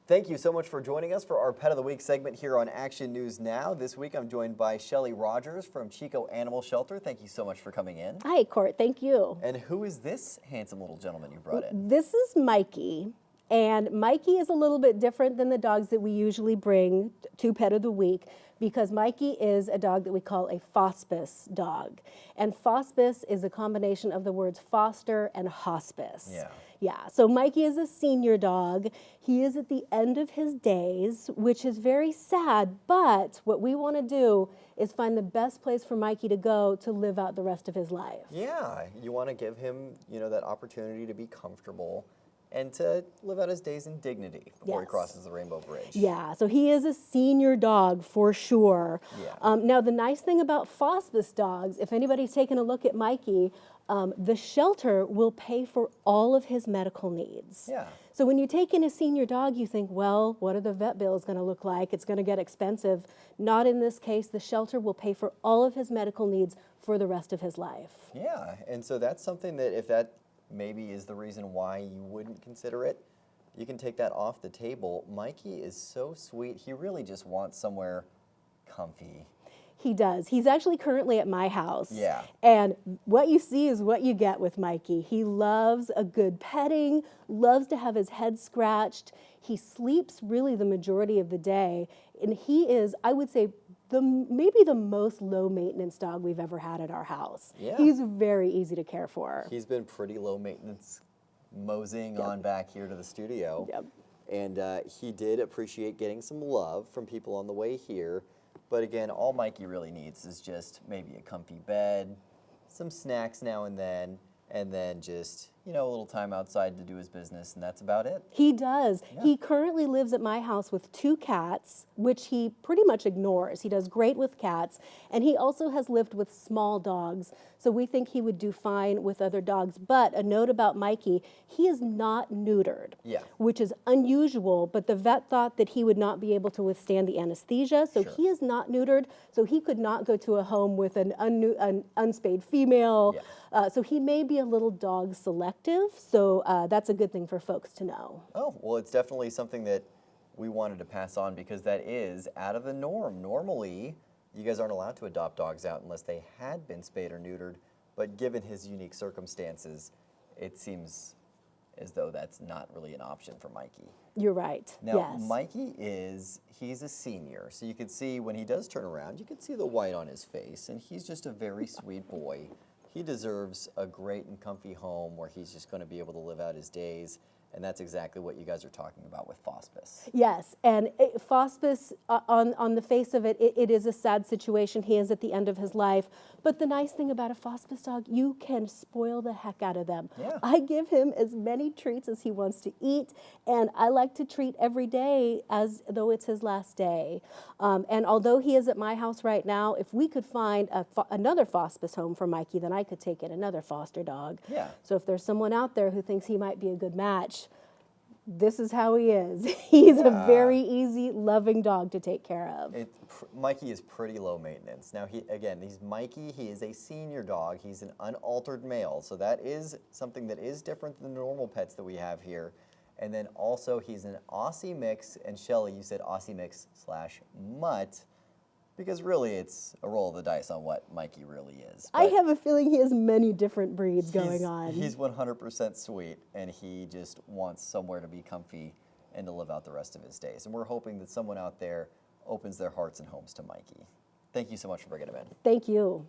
Thank you so much for joining us for our Pet of the Week segment here on Action News Now. This week I'm joined by Shelly Rogers from Chico Animal Shelter. Thank you so much for coming in. Hi, Court. Thank you. And who is this handsome little gentleman you brought in? This is Mikey. And Mikey is a little bit different than the dogs that we usually bring to Pet of the Week because Mikey is a dog that we call a fospice dog. And fospice is a combination of the words foster and hospice. Yeah, so Mikey is a senior dog. He is at the end of his days, which is very sad, but what we want to do is find the best place for Mikey to go to live out the rest of his life. Yeah, you want to give him, that opportunity to be comfortable and to live out his days in dignity before he crosses the Rainbow Bridge. Yeah, so he is a senior dog for sure. Yeah. Now, the nice thing about fospice dogs, if anybody's taken a look at Mikey, the shelter will pay for all of his medical needs. Yeah. So when you take in a senior dog, you think, well, what are the vet bills going to look like? It's going to get expensive. Not in this case. The shelter will pay for all of his medical needs for the rest of his life. Yeah, and so that's something that if that maybe is the reason why you wouldn't consider it, you can take that off the table. Mikey is so sweet. He really just wants somewhere comfy. He does. He's actually currently at my house. Yeah. And what you see is what you get with Mikey. He loves a good petting, loves to have his head scratched. He sleeps really the majority of the day. And he is, I would say, maybe the most low maintenance dog we've ever had at our house. Yeah. He's very easy to care for. He's been pretty low maintenance moseying on back here to the studio. Yep. And he did appreciate getting some love from people on the way here. But again, all Mikey really needs is just maybe a comfy bed, some snacks now and then just, a little time outside to do his business, and that's about it. He does. Yeah. He currently lives at my house with 2 cats, which he pretty much ignores. He does great with cats, and he also has lived with small dogs, so we think he would do fine with other dogs. But a note about Mikey, he is not neutered, which is unusual, but the vet thought that he would not be able to withstand the anesthesia, so he is not neutered, so he could not go to a home with an unspayed female. So he may be a little dog selective, so that's a good thing for folks to know. Oh, well, it's definitely something that we wanted to pass on because that is out of the norm. Normally, you guys aren't allowed to adopt dogs out unless they had been spayed or neutered, but given his unique circumstances, it seems as though that's not really an option for Mikey. You're right. Now, Mikey he's a senior, so you can see when he does turn around, you can see the white on his face, and he's just a very sweet boy. He deserves a great and comfy home where he's just going to be able to live out his days, and that's exactly what you guys are talking about with fospice. Yes, and fospice, on the face of it, it is a sad situation. He is at the end of his life. But the nice thing about a fospice dog, you can spoil the heck out of them. Yeah. I give him as many treats as he wants to eat, and I like to treat every day as though it's his last day. And although he is at my house right now, if we could find another fospice home for Mikey, then I could take in another foster dog. Yeah. So if there's someone out there who thinks he might be a good match, this is how he is. He's a very easy, loving dog to take care of. Mikey is pretty low maintenance. Now, he's Mikey. He is a senior dog. He's an unaltered male, so that is something that is different than the normal pets that we have here. And then also, he's an Aussie mix, and Shelly, you said Aussie mix / mutt, because really it's a roll of the dice on what Mikey really is. I have a feeling he has many different breeds going on. He's 100% sweet, and he just wants somewhere to be comfy and to live out the rest of his days. And we're hoping that someone out there opens their hearts and homes to Mikey. Thank you so much for bringing him in. Thank you.